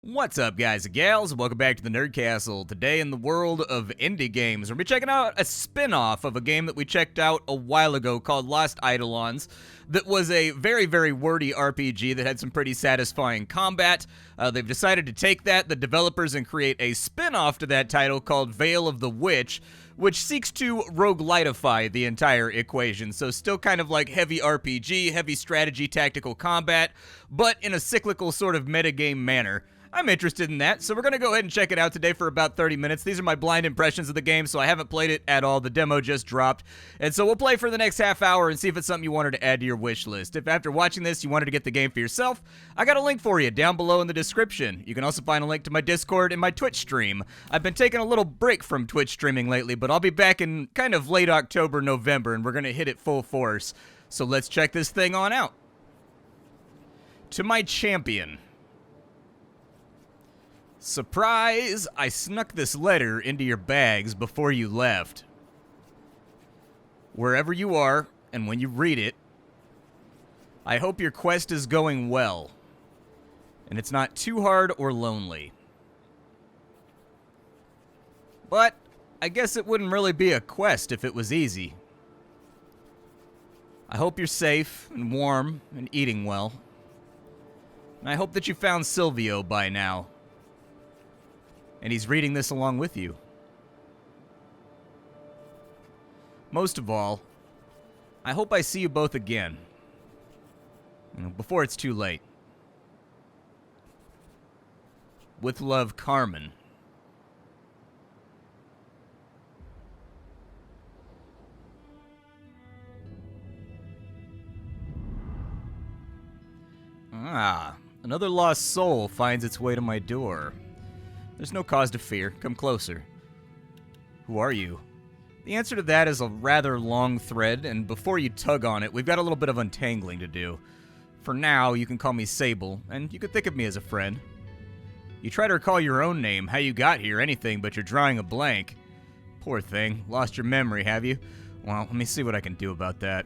What's up, guys and gals? Welcome back to the Nerd Castle. Today in the world of indie games, we're going to be checking out a spin-off of a game that we checked out a while ago called Lost Eidolons that was a very, very wordy RPG that had some pretty satisfying combat. They've decided to take that, the developers, and create a spin-off to that title called Veil of the Witch, which seeks to roguelitify the entire equation. So still kind of like heavy RPG, heavy strategy, tactical combat, but in a cyclical sort of metagame manner. I'm interested in that, so we're going to go ahead and check it out today for about 30 minutes. These are my blind impressions of the game, so I haven't played it at all. The demo just dropped, and so we'll play for the next half hour and see if it's something you wanted to add to your wish list. If after watching this you wanted to get the game for yourself, I got a link for you down below in the description. You can also find a link to my Discord and my Twitch stream. I've been taking a little break from Twitch streaming lately, but I'll be back in kind of late October, November, and we're going to hit it full force. So let's check this thing on out. To my champion. Surprise! I snuck this letter into your bags before you left. Wherever you are, and when you read it, I hope your quest is going well, and it's not too hard or lonely. But I guess it wouldn't really be a quest if it was easy. I hope you're safe and warm and eating well. And I hope that you found Silvio by now. And he's reading this along with you. Most of all, I hope I see you both again. Before it's too late. With love, Carmen. Ah, another lost soul finds its way to my door. There's no cause to fear. Come closer. Who are you? The answer to that is a rather long thread, and before you tug on it, we've got a little bit of untangling to do. For now, you can call me Sable, and you can think of me as a friend. You try to recall your own name, how you got here, anything, but you're drawing a blank. Poor thing. Lost your memory, have you? Well, let me see what I can do about that.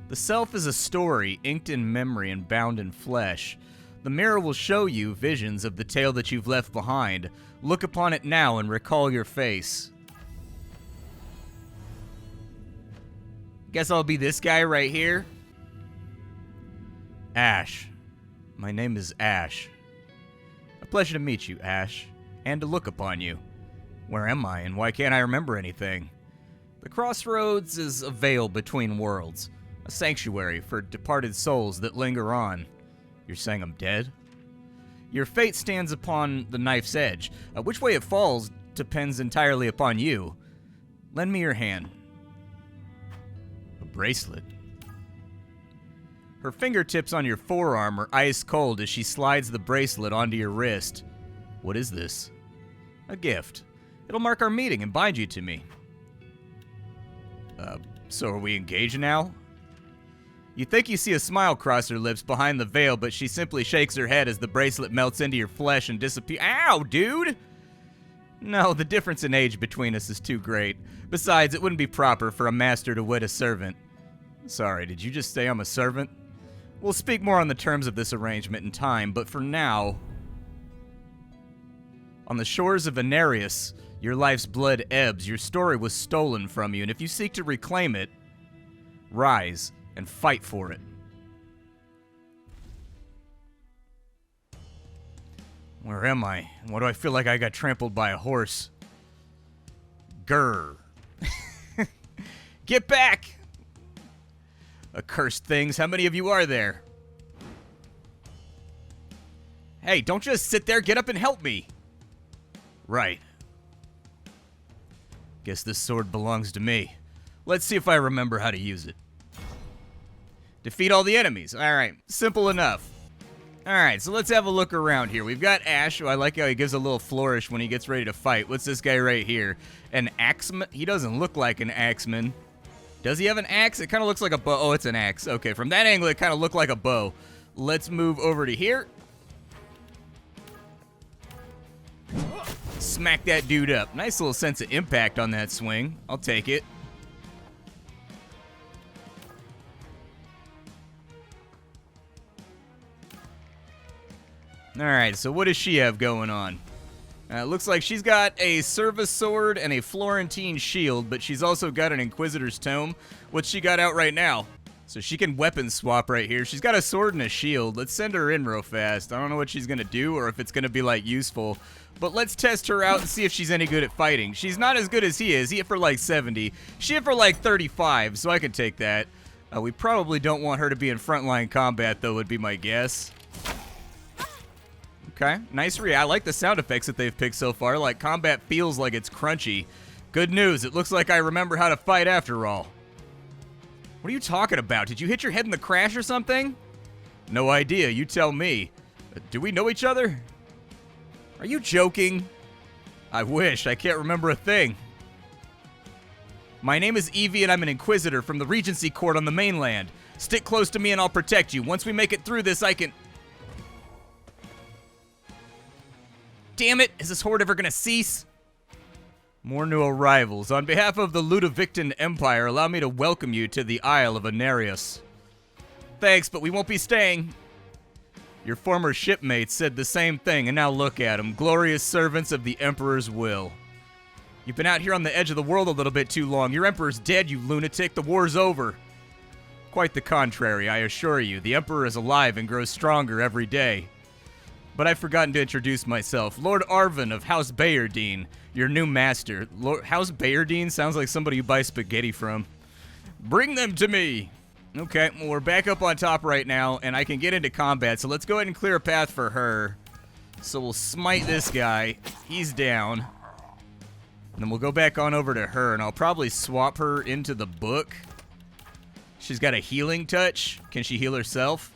The self is a story, inked in memory and bound in flesh. The mirror will show you visions of the tale that you've left behind. Look upon it now and recall your face. Guess I'll be this guy right here. Ash. My name is Ash. A pleasure to meet you, Ash, and to look upon you. Where am I, and why can't I remember anything? The crossroads is a veil between worlds. A sanctuary for departed souls that linger on. You're saying I'm dead? Your fate stands upon the knife's edge. Which way it falls depends entirely upon you. Lend me your hand. A bracelet. Her fingertips on your forearm are ice cold as she slides the bracelet onto your wrist. What is this? A gift. It'll mark our meeting and bind you to me. So are we engaged now? You think you see a smile cross her lips behind the veil, but she simply shakes her head as the bracelet melts into your flesh and disappears. Ow, dude! No, the difference in age between us is too great. Besides, it wouldn't be proper for a master to wed a servant. Sorry, did you just say I'm a servant? We'll speak more on the terms of this arrangement in time, but for now... On the shores of Venarius, your life's blood ebbs, your story was stolen from you, and if you seek to reclaim it, rise and fight for it. Where am I? Why do I feel like I got trampled by a horse? Grr. Get back! Accursed things, how many of you are there? Hey, don't just sit there, get up and help me! Right. Guess this sword belongs to me. Let's see if I remember how to use it. Defeat all the enemies. Alright, simple enough. Alright, so let's have a look around here. We've got Ash, who I like how he gives a little flourish when he gets ready to fight. What's this guy right here? An axeman? He doesn't look like an axeman. Does he have an axe? It kind of looks like a bow. Oh, it's an axe. Okay, from that angle, it kind of looked like a bow. Let's move over to here. Smack that dude up. Nice little sense of impact on that swing. I'll take it. Alright, so what does she have going on? Looks like she's got a service sword and a Florentine shield, but she's also got an Inquisitor's Tome. What's she got out right now? So she can weapon swap right here. She's got a sword and a shield. Let's send her in real fast. I don't know what she's going to do or if it's going to be, like, useful. But let's test her out and see if she's any good at fighting. She's not as good as he is. He hit for, like, 70. She hit for, like, 35, so I could take that. We probably don't want her to be in frontline combat, though, would be my guess. Okay, nice I like the sound effects that they've picked so far. Like, combat feels like it's crunchy. Good news, it looks like I remember how to fight after all. What are you talking about? Did you hit your head in the crash or something? No idea, you tell me. Do we know each other? Are you joking? I wish, I can't remember a thing. My name is Evie and I'm an Inquisitor from the Regency Court on the mainland. Stick close to me and I'll protect you. Once we make it through this, I can... Damn it, is this horde ever gonna cease? More new arrivals. On behalf of the Ludovictan Empire, allow me to welcome you to the Isle of Anarius. Thanks, but we won't be staying. Your former shipmates said the same thing, and now look at them, glorious servants of the Emperor's will. You've been out here on the edge of the world a little bit too long. Your Emperor's dead, you lunatic. The war's over. Quite the contrary, I assure you. The Emperor is alive and grows stronger every day. But I've forgotten to introduce myself. Lord Arvin of House Bayardine, your new master. House Bayardine sounds like somebody you buy spaghetti from. Bring them to me! Okay, well, we're back up on top right now, and I can get into combat, so let's go ahead and clear a path for her. So we'll smite this guy. He's down. And then we'll go back on over to her, and I'll probably swap her into the book. She's got a healing touch. Can she heal herself?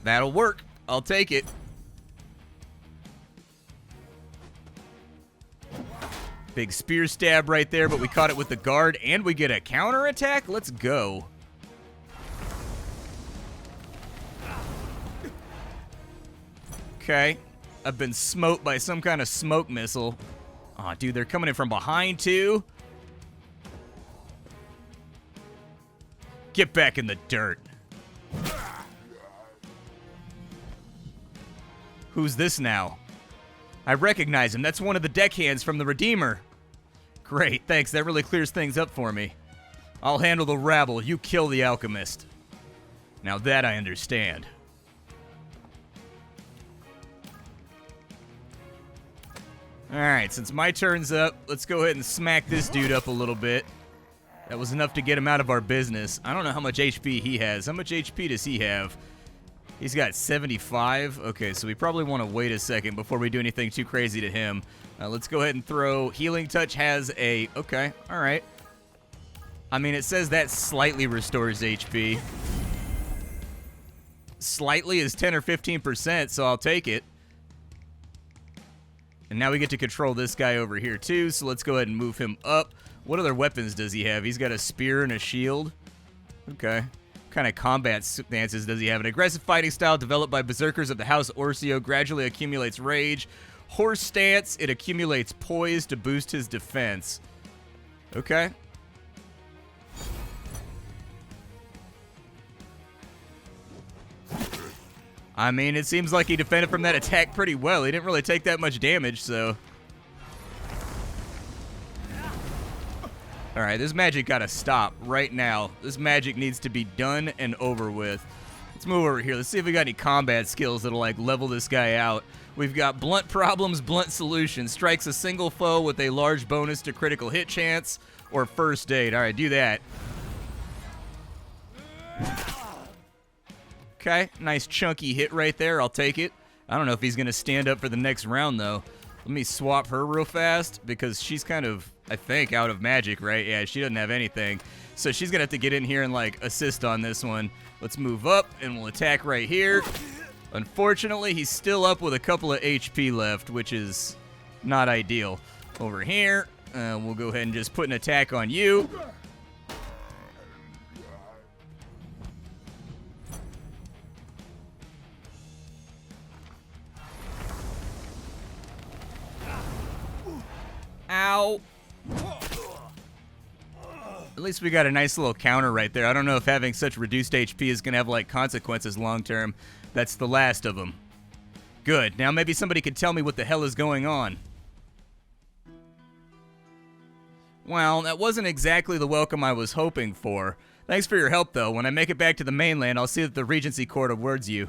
That'll work. I'll take it. Big spear stab right there, but we caught it with the guard, and we get a counter attack? Let's go. Okay. I've been smote by some kind of smoke missile. Aw, dude, they're coming in from behind, too. Get back in the dirt. Who's this now? I recognize him. That's one of the deckhands from the Redeemer. Great, thanks. That really clears things up for me. I'll handle the rabble. You kill the alchemist. Now that I understand. Alright, since my turn's up, let's go ahead and smack this dude up a little bit. That was enough to get him out of our business. I don't know how much HP he has. How much HP does he have? He's got 75. Okay, so we probably want to wait a second before we do anything too crazy to him. Let's go ahead and throw... Healing Touch has a... Okay, alright. I mean, it says that slightly restores HP. Slightly is 10 or 15%, so I'll take it. And now we get to control this guy over here, too, so let's go ahead and move him up. What other weapons does he have? He's got a spear and a shield. Okay. What kind of combat stances does he have? An aggressive fighting style developed by berserkers of the House Orsio gradually accumulates rage. Horse stance, it accumulates poise to boost his defense. Okay. I mean, it seems like he defended from that attack pretty well. He didn't really take that much damage, so... Alright, this magic gotta stop right now. This magic needs to be done and over with. Let's move over here. Let's see if we got any combat skills that'll, like, level this guy out. We've got Blunt Problems, Blunt Solution. Strikes a single foe with a large bonus to critical hit chance or first aid. Alright, do that. Okay, nice chunky hit right there. I'll take it. I don't know if he's gonna stand up for the next round, though. Let me swap her real fast because she's kind of, I think, out of magic, right? Yeah, she doesn't have anything. So she's going to have to get in here and, like, assist on this one. Let's move up, and we'll attack right here. Unfortunately, he's still up with a couple of HP left, which is not ideal. Over here, we'll go ahead and just put an attack on you. Ow. At least we got a nice little counter right there. I don't know if having such reduced HP is going to have, like, consequences long term. That's the last of them. Good. Now maybe somebody could tell me what the hell is going on. Well, that wasn't exactly the welcome I was hoping for. Thanks for your help, though. When I make it back to the mainland, I'll see that the Regency Court awards you.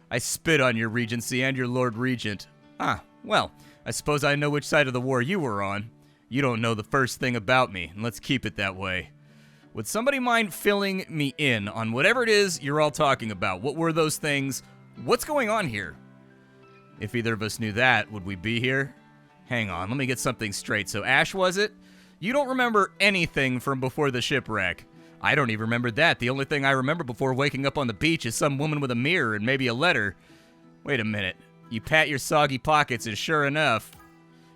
I spit on your Regency and your Lord Regent. Ah, well, I suppose I know which side of the war you were on. You don't know the first thing about me, and let's keep it that way. Would somebody mind filling me in on whatever it is you're all talking about? What were those things? What's going on here? If either of us knew that, would we be here? Hang on, let me get something straight. So Ash, was it? You don't remember anything from before the shipwreck. I don't even remember that. The only thing I remember before waking up on the beach is some woman with a mirror and maybe a letter. Wait a minute. You pat your soggy pockets and sure enough,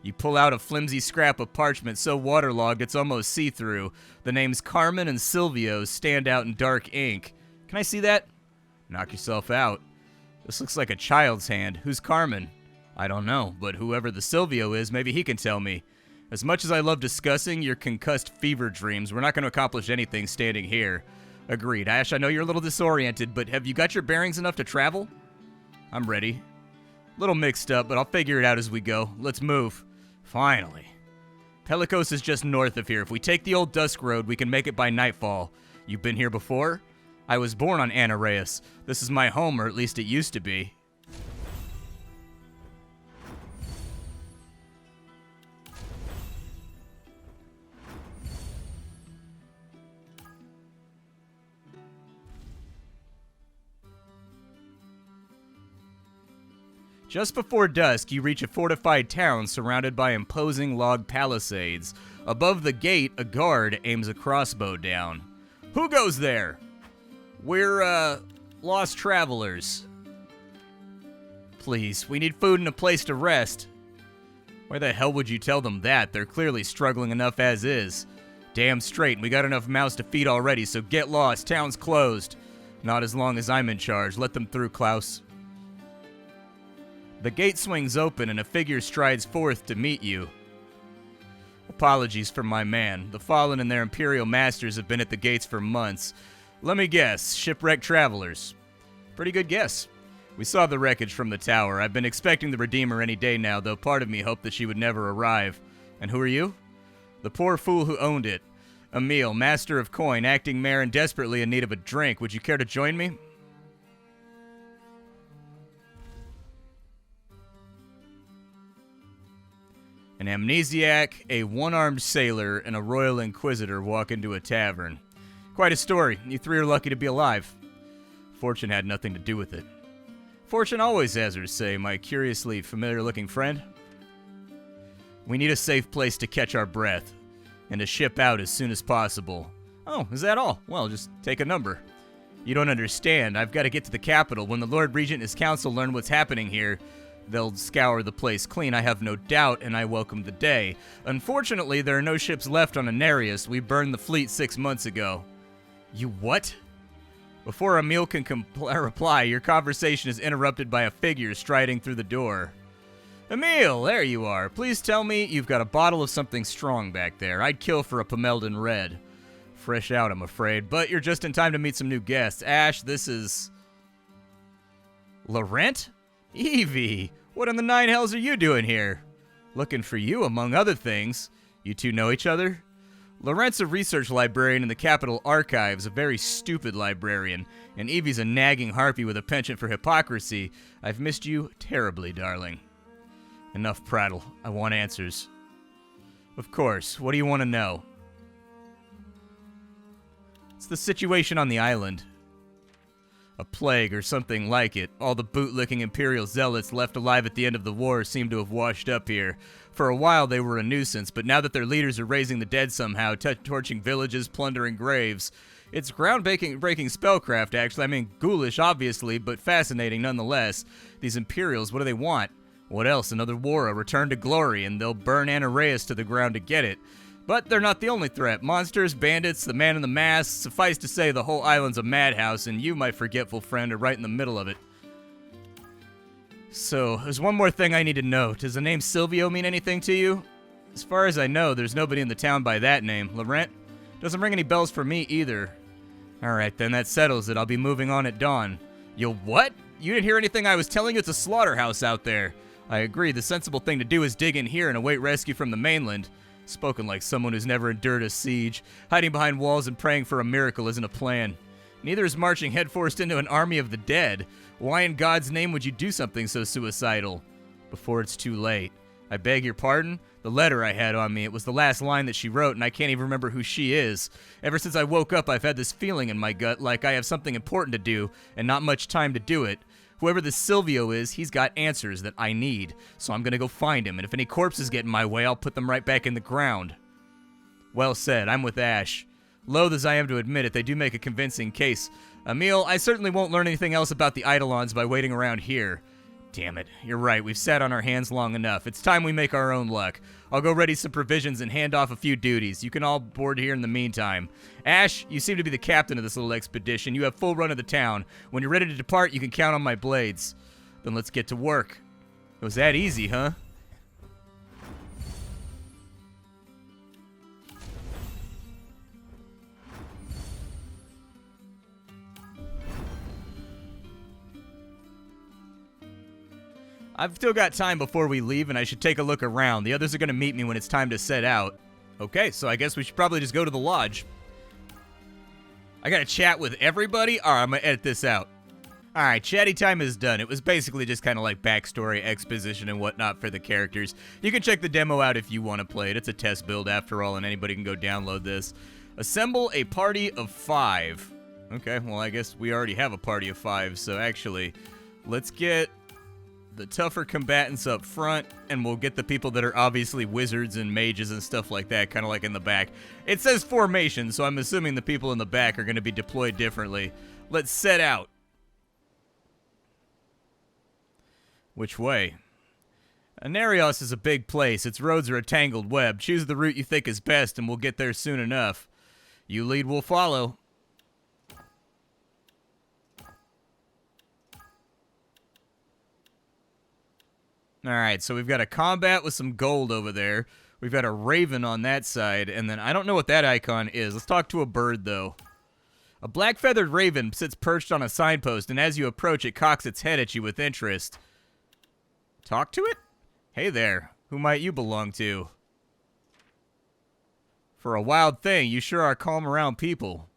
you pull out a flimsy scrap of parchment so waterlogged it's almost see-through. The names Carmen and Silvio stand out in dark ink. Can I see that? Knock yourself out. This looks like a child's hand. Who's Carmen? I don't know, but whoever the Silvio is, maybe he can tell me. As much as I love discussing your concussed fever dreams, we're not going to accomplish anything standing here. Agreed. Ash, I know you're a little disoriented, but have you got your bearings enough to travel? I'm ready. Little mixed up, but I'll figure it out as we go. Let's move. Finally. Pelicos is just north of here. If we take the old Dusk Road, we can make it by nightfall. You've been here before? I was born on Anareus. This is my home, or at least it used to be. Just before dusk, you reach a fortified town surrounded by imposing log palisades. Above the gate, a guard aims a crossbow down. Who goes there? We're, lost travelers. Please, we need food and a place to rest. Why the hell would you tell them that? They're clearly struggling enough as is. Damn straight, we got enough mouths to feed already, so get lost. Town's closed. Not as long as I'm in charge. Let them through, Klaus. The gate swings open and a figure strides forth to meet you. Apologies for my man. The Fallen and their Imperial masters have been at the gates for months. Let me guess, shipwrecked travelers. Pretty good guess. We saw the wreckage from the tower. I've been expecting the Redeemer any day now, though part of me hoped that she would never arrive. And who are you? The poor fool who owned it. Emil, master of coin, acting mayor and desperately in need of a drink. Would you care to join me? An amnesiac, a one-armed sailor, and a royal inquisitor walk into a tavern. Quite a story. You three are lucky to be alive. Fortune had nothing to do with it. Fortune always has her say, my curiously familiar-looking friend. We need a safe place to catch our breath, and to ship out as soon as possible. Oh, is that all? Well, just take a number. You don't understand. I've got to get to the capital. When the Lord Regent and his council learn what's happening here, they'll scour the place clean, I have no doubt, and I welcome the day. Unfortunately, there are no ships left on Anarius. We burned the fleet 6 months ago. You what? Before Emil can reply, your conversation is interrupted by a figure striding through the door. Emil, there you are. Please tell me you've got a bottle of something strong back there. I'd kill for a Pomeldon Red. Fresh out, I'm afraid, but you're just in time to meet some new guests. Ash, this is... Laurent? Evie, what in the nine hells are you doing here? Looking for you, among other things. You two know each other? Laurent's a research librarian in the Capitol Archives, a very stupid librarian, and Evie's a nagging harpy with a penchant for hypocrisy. I've missed you terribly, darling. Enough prattle. I want answers. Of course. What do you want to know? It's the situation on the island. A plague or something like it. All the bootlicking Imperial zealots left alive at the end of the war seem to have washed up here. For a while they were a nuisance, but now that their leaders are raising the dead somehow, torching villages, plundering graves. It's groundbreaking spellcraft, actually. I mean, ghoulish, obviously, but fascinating nonetheless. These Imperials, what do they want? What else? Another war, a return to glory, and they'll burn Anareus to the ground to get it. But they're not the only threat. Monsters, bandits, the man in the mask. Suffice to say, the whole island's a madhouse, and you, my forgetful friend, are right in the middle of it. So, there's one more thing I need to know. Does the name Silvio mean anything to you? As far as I know, there's nobody in the town by that name. Laurent? Doesn't ring any bells for me either. Alright, then that settles it. I'll be moving on at dawn. Yo, what? You didn't hear anything I was telling you? It's a slaughterhouse out there. I agree. The sensible thing to do is dig in here and await rescue from the mainland. Spoken like someone who's never endured a siege. Hiding behind walls and praying for a miracle isn't a plan. Neither is marching headfirst into an army of the dead. Why in God's name would you do something so suicidal? Before it's too late. I beg your pardon? The letter I had on me, it was the last line that she wrote, and I can't even remember who she is. Ever since I woke up, I've had this feeling in my gut like I have something important to do, and not much time to do it. Whoever this Silvio is, he's got answers that I need, so I'm gonna go find him, and if any corpses get in my way, I'll put them right back in the ground. Well said, I'm with Ash. Loath as I am to admit it, they do make a convincing case. Emil, I certainly won't learn anything else about the Eidolons by waiting around here. Damn it, you're right, we've sat on our hands long enough. It's time we make our own luck. I'll go ready some provisions and hand off a few duties. You can all board here in the meantime. Ash, you seem to be the captain of this little expedition. You have full run of the town. When you're ready to depart, you can count on my blades. Then let's get to work. It was that easy, huh? I've still got time before we leave, and I should take a look around. The others are going to meet me when it's time to set out. Okay, so I guess we should probably just go to the lodge. I got to chat with everybody? All right, I'm going to edit this out. All right, chatty time is done. It was basically just kind of like backstory, exposition, and whatnot for the characters. You can check the demo out if you want to play it. It's a test build after all, and anybody can go download this. Assemble a party of 5. Okay, well, I guess we already have a party of 5, so actually, let's get the tougher combatants up front, and we'll get the people that are obviously wizards and mages and stuff like that, kind of like in the back. It says formation, so I'm assuming the people in the back are going to be deployed differently. Let's set out. Which way? Anarios is a big place. Its roads are a tangled web. Choose the route you think is best, and we'll get there soon enough. You lead, we'll follow. Alright, so we've got a combat with some gold over there. We've got a raven on that side, and then I don't know what that icon is. Let's talk to a bird, though. A black-feathered raven sits perched on a signpost, and as you approach, it cocks its head at you with interest. Talk to it? Hey there, who might you belong to? For a wild thing, you sure are calm around people.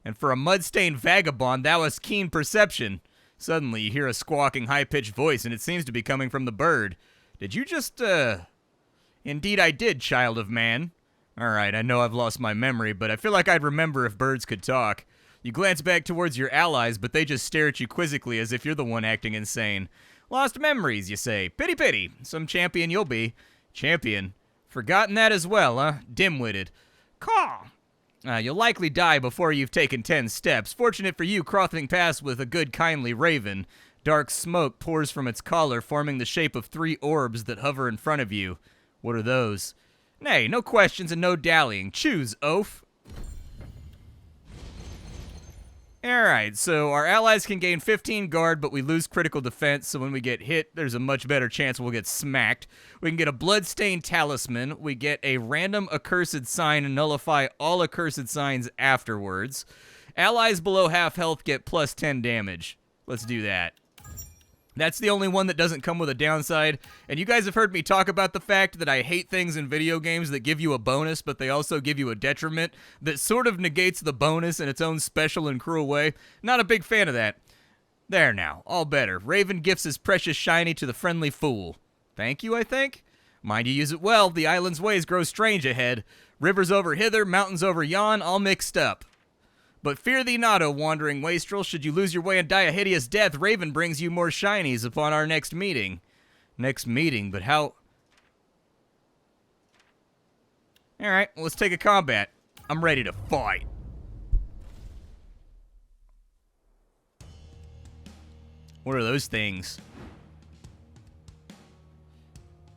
And for a mud-stained vagabond, thou hast keen perception. Suddenly, you hear a squawking, high-pitched voice, and it seems to be coming from the bird. Did you just, Indeed I did, child of man. Alright, I know I've lost my memory, but I feel like I'd remember if birds could talk. You glance back towards your allies, but they just stare at you quizzically as if you're the one acting insane. Lost memories, you say. Pity, pity. Some champion you'll be. Champion. Forgotten that as well, huh? Dim-witted. Caw. You'll likely die before you've taken 10 steps. Fortunate for you, crossing paths with a good, kindly raven. Dark smoke pours from its collar, forming the shape of 3 orbs that hover in front of you. What are those? Nay, no questions and no dallying. Choose, oaf. Alright, so our allies can gain 15 guard, but we lose critical defense, so when we get hit, there's a much better chance we'll get smacked. We can get a bloodstained talisman. We get a random accursed sign and nullify all accursed signs afterwards. Allies below half health get plus 10 damage. Let's do that. That's the only one that doesn't come with a downside, and you guys have heard me talk about the fact that I hate things in video games that give you a bonus, but they also give you a detriment that sort of negates the bonus in its own special and cruel way. Not a big fan of that. There now, all better. Raven gifts his precious shiny to the friendly fool. Thank you, I think? Mind you use it well, the island's ways grow strange ahead. Rivers over hither, mountains over yon, all mixed up. But fear thee not, O wandering wastrel. Should you lose your way and die a hideous death, Raven brings you more shinies upon our next meeting. Next meeting, but how... Alright, well, let's take a combat. I'm ready to fight. What are those things?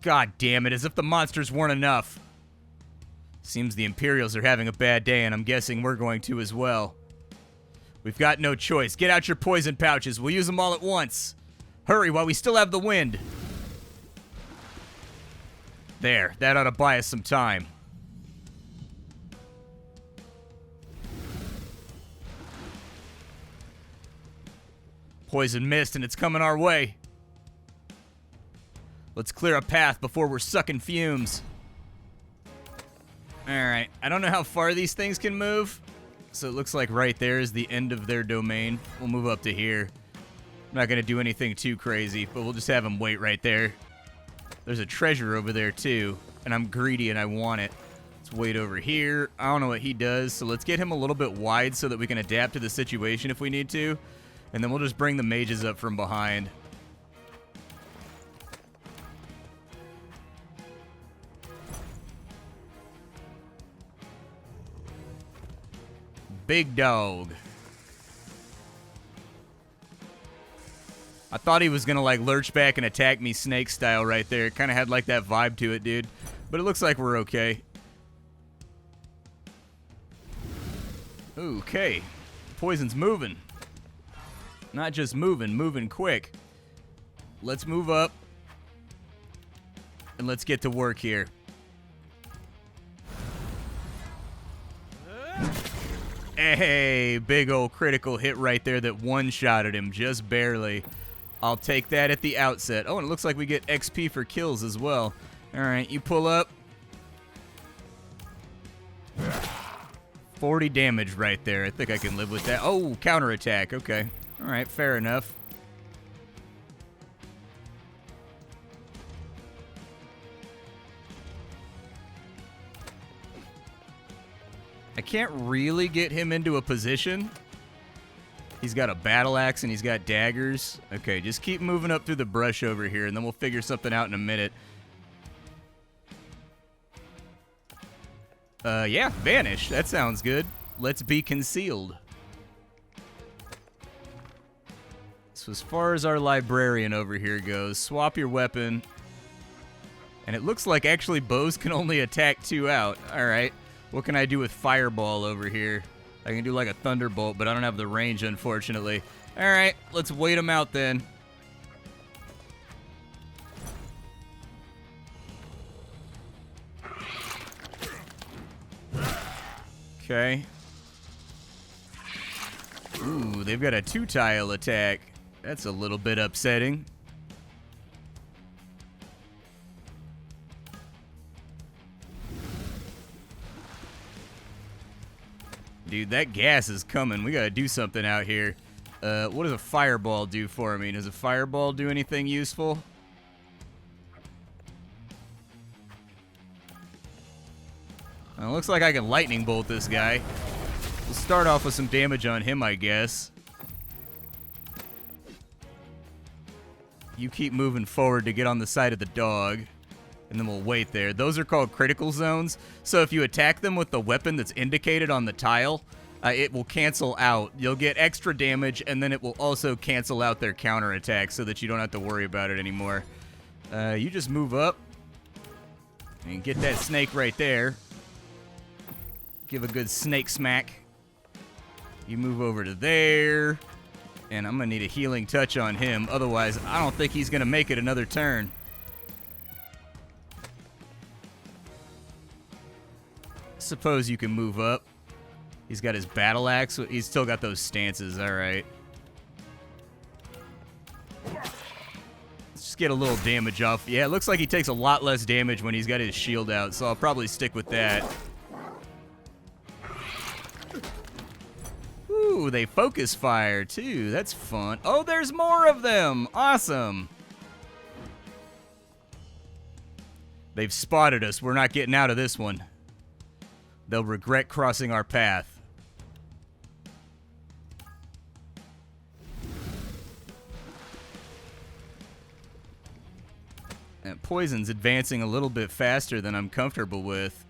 God damn it, as if the monsters weren't enough. Seems the Imperials are having a bad day, and I'm guessing we're going to as well. We've got no choice. Get out your poison pouches. We'll use them all at once. Hurry while we still have the wind. There, that ought to buy us some time. Poison mist, and it's coming our way. Let's clear a path before we're sucking fumes. Alright, I don't know how far these things can move. So it looks like right there is the end of their domain. We'll move up to here. I'm not going to do anything too crazy, but we'll just have them wait right there. There's a treasure over there too, and I'm greedy and I want it. Let's wait over here. I don't know what he does, so let's get him a little bit wide so that we can adapt to the situation if we need to. And then we'll just bring the mages up from behind. Big dog. I thought he was gonna like lurch back and attack me snake style right there. It kind of had like that vibe to it, dude. But it looks like we're okay. Okay. Poison's moving. Not just moving, moving quick. Let's move up. And let's get to work here. Hey, big old critical hit right there that one-shotted him just barely. I'll take that at the outset. Oh, and it looks like we get XP for kills as well. All right, you pull up. 40 damage right there. I think I can live with that. Oh, counterattack. Okay. All right, fair enough. I can't really get him into a position. He's got a battle axe and he's got daggers. Okay, just keep moving up through the brush over here and then we'll figure something out in a minute. Yeah, vanish. That sounds good. Let's be concealed. So as far as our librarian over here goes, swap your weapon. And it looks like actually bows can only attack 2 out. All right. What can I do with fireball over here? I can do like a thunderbolt, but I don't have the range, unfortunately. All right, let's wait them out then. Okay. Ooh, they've got a 2-tile attack. That's a little bit upsetting. Dude, that gas is coming. We gotta do something out here. What does a fireball do for me? Does a fireball do anything useful? It looks like I can lightning bolt this guy. We'll start off with some damage on him, I guess. You keep moving forward to get on the side of the dog. And then we'll wait there. Those are called critical zones. So if you attack them with the weapon that's indicated on the tile, it will cancel out. You'll get extra damage, and then it will also cancel out their counterattack so that you don't have to worry about it anymore. You just move up and get that snake right there. Give a good snake smack. You move over to there. And I'm going to need a healing touch on him. Otherwise, I don't think he's going to make it another turn. Suppose you can move up. He's got his battle axe. He's still got those stances. All right. Let's just get a little damage off. Yeah, it looks like he takes a lot less damage when he's got his shield out, so I'll probably stick with that. Ooh, they focus fire too. That's fun. Oh, there's more of them. Awesome. They've spotted us. We're not getting out of this one. They'll regret crossing our path. And poison's advancing a little bit faster than I'm comfortable with.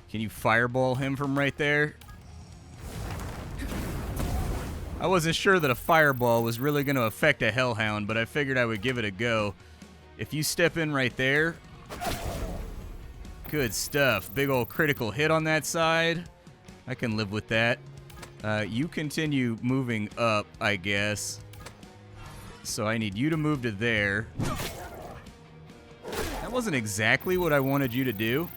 Can you fireball him from right there? I wasn't sure that a fireball was really going to affect a hellhound, but I figured I would give it a go. If you step in right there... Good stuff. Big old critical hit on that side. I can live with that. You continue moving up, I guess. So I need you to move to there. That wasn't exactly what I wanted you to do.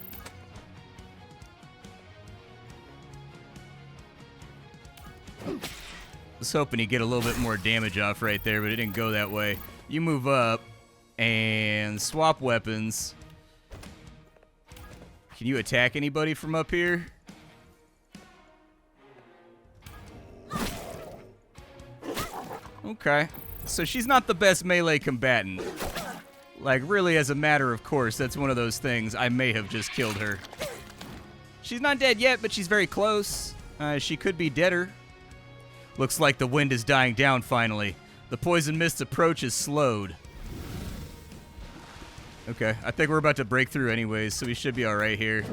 was hoping he'd get a little bit more damage off right there, but it didn't go that way. You move up and swap weapons. Can you attack anybody from up here? Okay. So she's not the best melee combatant. Like, really, as a matter of course, that's one of those things. I may have just killed her. She's not dead yet, but she's very close. She could be deader. Looks like the wind is dying down finally. The poison mist's approach is slowed. Okay, I think we're about to break through anyways, so we should be alright here.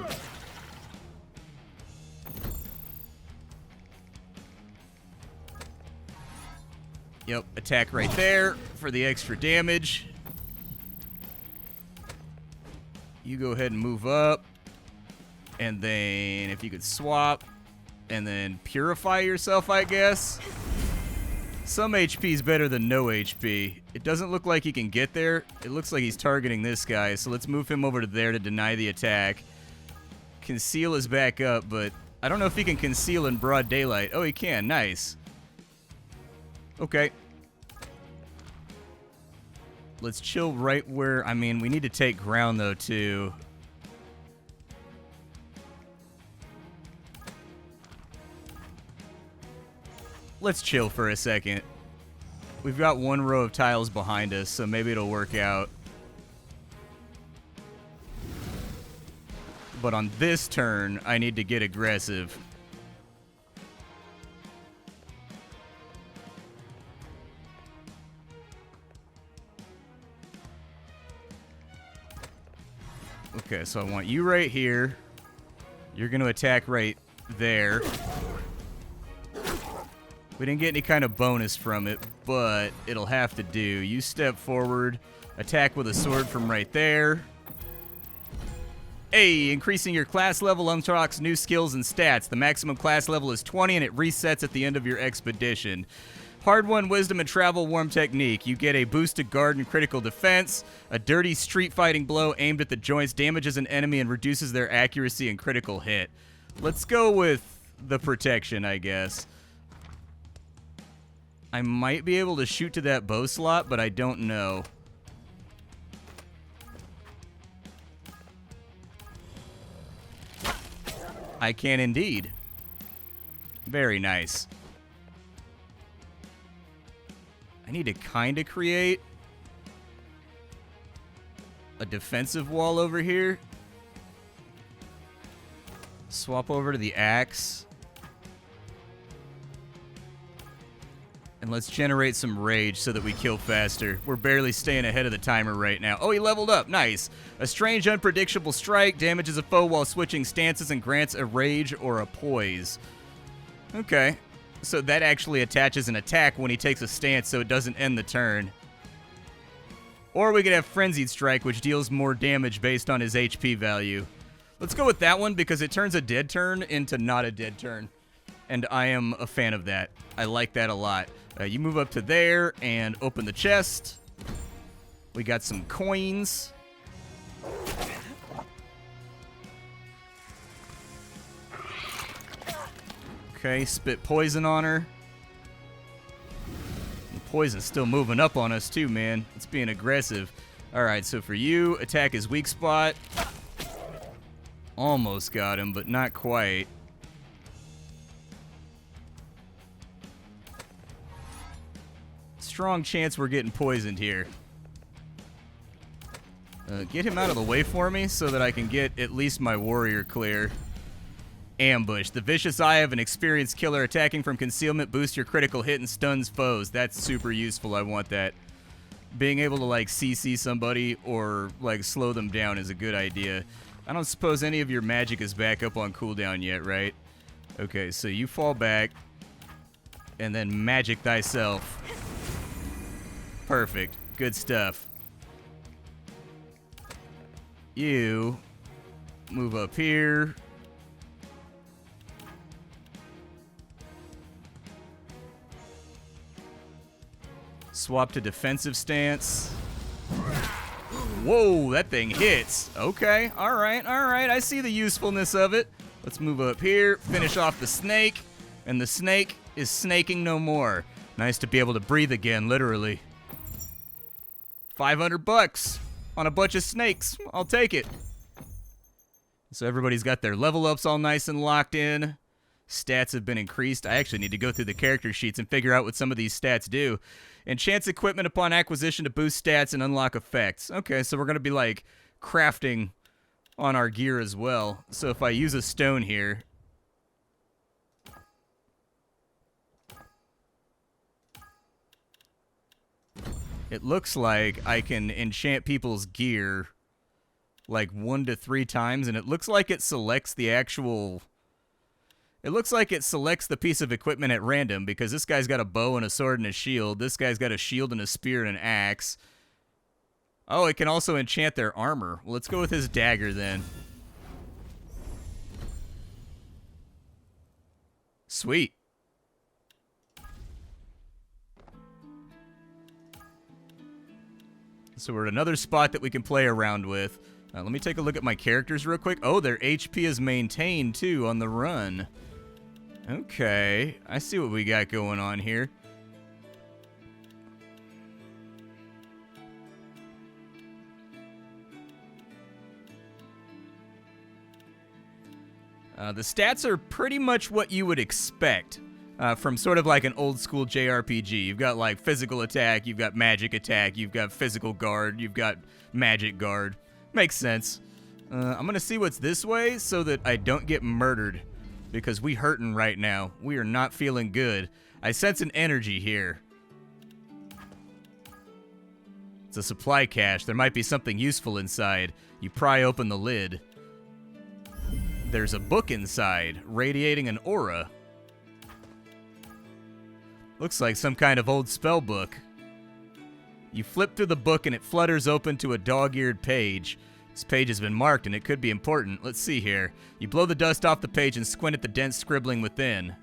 Yep, attack right there for the extra damage. You go ahead and move up. And then if you could swap and then purify yourself, I guess. Some HP is better than no HP. It doesn't look like he can get there. It looks like he's targeting this guy, so let's move him over to there to deny the attack. Conceal is back up, but I don't know if he can conceal in broad daylight. Oh, he can. Nice. Okay. Let's chill right where... I mean, we need to take ground, though, too. Let's chill for a second. We've got one row of tiles behind us, so maybe it'll work out. But on this turn, I need to get aggressive. Okay, so I want you right here. You're going to attack right there. We didn't get any kind of bonus from it, but it'll have to do. You step forward, attack with a sword from right there. Hey, increasing your class level unlocks new skills and stats. The maximum class level is 20, and it resets at the end of your expedition. Hard-won wisdom and travel warm technique. You get a boosted guard and critical defense. A dirty street fighting blow aimed at the joints damages an enemy and reduces their accuracy and critical hit. Let's go with the protection, I guess. I might be able to shoot to that bow slot, but I don't know. I can indeed. Very nice. I need to kind of create a defensive wall over here. Swap over to the axe. And let's generate some rage so that we kill faster. We're barely staying ahead of the timer right now. Oh, he leveled up. Nice. A strange, unpredictable strike damages a foe while switching stances and grants a rage or a poise. Okay. So that actually attaches an attack when he takes a stance so it doesn't end the turn. Or we could have Frenzied Strike, which deals more damage based on his HP value. Let's go with that one because it turns a dead turn into not a dead turn. And I am a fan of that. I like that a lot. You move up to there and open the chest. We got some coins. Okay, spit poison on her. And poison's still moving up on us too, man. It's being aggressive. Alright, so for you, attack his weak spot. Almost got him, but not quite. Strong chance we're getting poisoned here. Get him out of the way for me so that I can get at least my warrior clear. Ambush. The vicious eye of an experienced killer attacking from concealment boosts your critical hit and stuns foes. That's super useful. I want that. Being able to, like, CC somebody or, like, slow them down is a good idea. I don't suppose any of your magic is back up on cooldown yet, right? Okay, so you fall back and then magic thyself. Perfect. Good stuff. You move up here. Swap to defensive stance. Whoa, that thing hits. Okay, all right. I see the usefulness of it. Let's move up here, finish off the snake, and the snake is snaking no more. Nice to be able to breathe again, literally. 500 bucks on a bunch of snakes. I'll take it. So everybody's got their level ups all nice and locked in. Stats have been increased. I actually need to go through the character sheets and figure out what some of these stats do. Enchants equipment upon acquisition to boost stats and unlock effects. Okay, so we're going to be like crafting on our gear as well. So if I use a stone here, it looks like I can enchant people's gear like 1 to 3 times, and it looks like it selects the actual... It looks like it selects the piece of equipment at random, because this guy's got a bow and a sword and a shield. This guy's got a shield and a spear and an axe. Oh, it can also enchant their armor. Well, let's go with his dagger then. Sweet. So we're at another spot that we can play around with. Let me take a look at my characters real quick. Oh, their HP is maintained, too, on the run. Okay, I see what we got going on here. The stats are pretty much what you would expect from sort of like an old school JRPG. You've got like physical attack, you've got magic attack, you've got physical guard, you've got magic guard. Makes sense. I'm gonna see what's this way so that I don't get murdered, because we hurting right now. We are not feeling good. I sense an energy here. It's a supply cache. There might be something useful inside. You pry open the lid. There's a book inside, radiating an aura. Looks like some kind of old spell book. You flip through the book and it flutters open to a dog-eared page. This page has been marked and it could be important. Let's see here. You blow the dust off the page and squint at the dense scribbling within.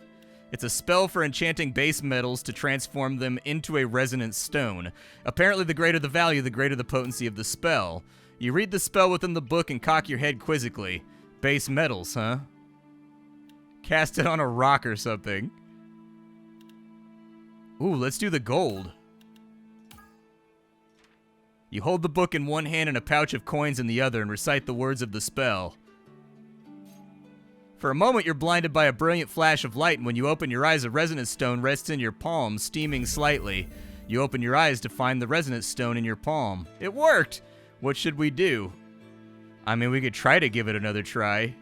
It's a spell for enchanting base metals to transform them into a resonant stone. Apparently, the greater the value, the greater the potency of the spell. You read the spell within the book and cock your head quizzically. Base metals, huh? Cast it on a rock or something. Ooh, let's do the gold. You hold the book in one hand and a pouch of coins in the other and recite the words of the spell. For a moment, you're blinded by a brilliant flash of light, and when you open your eyes, a resonance stone rests in your palm, steaming slightly. You open your eyes to find the resonance stone in your palm. It worked! What should we do? I mean, we could try to give it another try.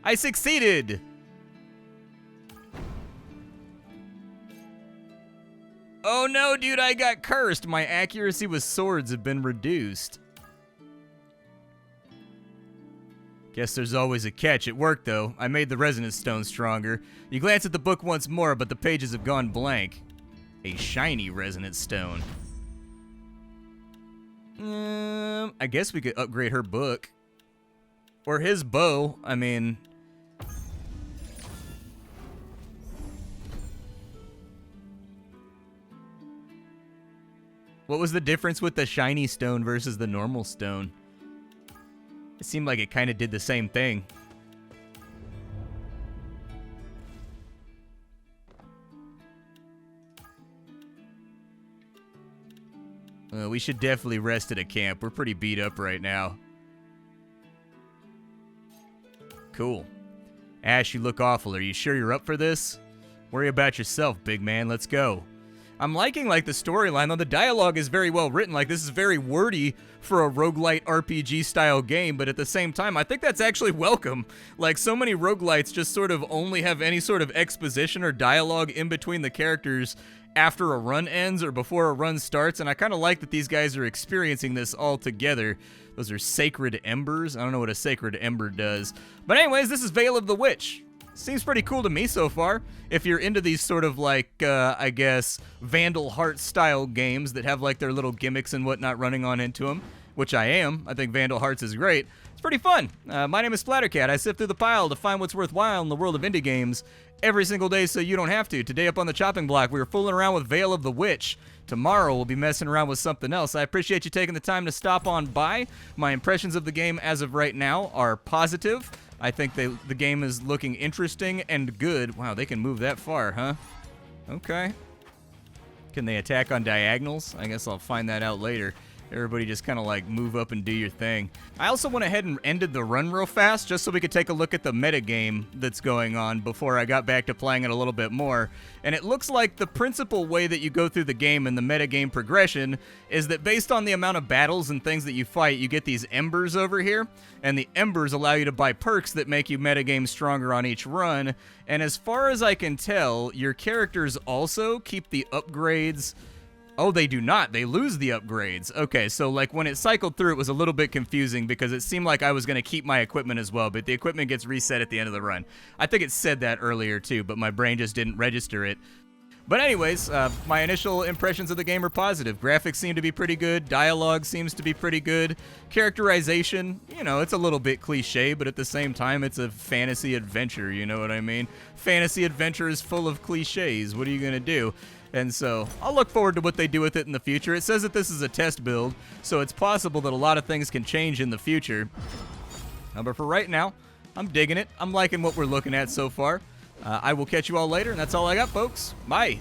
I succeeded! Oh no, dude, I got cursed. My accuracy with swords have been reduced. Guess there's always a catch. It worked, though. I made the resonance stone stronger. You glance at the book once more, but the pages have gone blank. A shiny resonance stone. I guess we could upgrade her book. Or his bow. I mean... What was the difference with the shiny stone versus the normal stone? It seemed like it kind of did the same thing. We should definitely rest at a camp. We're pretty beat up right now. Cool. Ash, you look awful. Are you sure you're up for this? Worry about yourself, big man. Let's go. I'm liking, like, the storyline, though the dialogue is very well written. Like, this is very wordy for a roguelite RPG-style game, but at the same time, I think that's actually welcome. Like, so many roguelites just sort of only have any sort of exposition or dialogue in between the characters after a run ends or before a run starts, and I kind of like that these guys are experiencing this all together. Those are sacred embers. I don't know what a sacred ember does. But anyways, this is Veil of the Witch. Seems pretty cool to me so far. If you're into these sort of like, I guess, Vandal Hearts style games that have like their little gimmicks and whatnot running on into them, which I am. I think Vandal Hearts is great. It's pretty fun. My name is Splattercat. I sift through the pile to find what's worthwhile in the world of indie games every single day so you don't have to. Today up on the chopping block, we were fooling around with Veil of the Witch. Tomorrow we'll be messing around with something else. I appreciate you taking the time to stop on by. My impressions of the game as of right now are positive. I think the game is looking interesting and good. Wow, they can move that far, huh? Okay. Can they attack on diagonals? I guess I'll find that out later. Everybody just kind of like move up and do your thing. I also went ahead and ended the run real fast just so we could take a look at the metagame that's going on before I got back to playing it a little bit more. And it looks like the principal way that you go through the game and the metagame progression is that based on the amount of battles and things that you fight, you get these embers over here. And the embers allow you to buy perks that make you metagame stronger on each run. And as far as I can tell, your characters also keep the upgrades. Oh, they do not. They lose the upgrades. Okay, so like when it cycled through, it was a little bit confusing because it seemed like I was going to keep my equipment as well, but the equipment gets reset at the end of the run. I think it said that earlier too, but my brain just didn't register it. But anyways, my initial impressions of the game are positive. Graphics seem to be pretty good. Dialogue seems to be pretty good. Characterization, you know, it's a little bit cliche, but at the same time, it's a fantasy adventure, you know what I mean? Fantasy adventure is full of cliches. What are you going to do? And so I'll look forward to what they do with it in the future. It says that this is a test build, so it's possible that a lot of things can change in the future. But for right now, I'm digging it. I'm liking what we're looking at so far. I will catch you all later, and that's all I got, folks. Bye.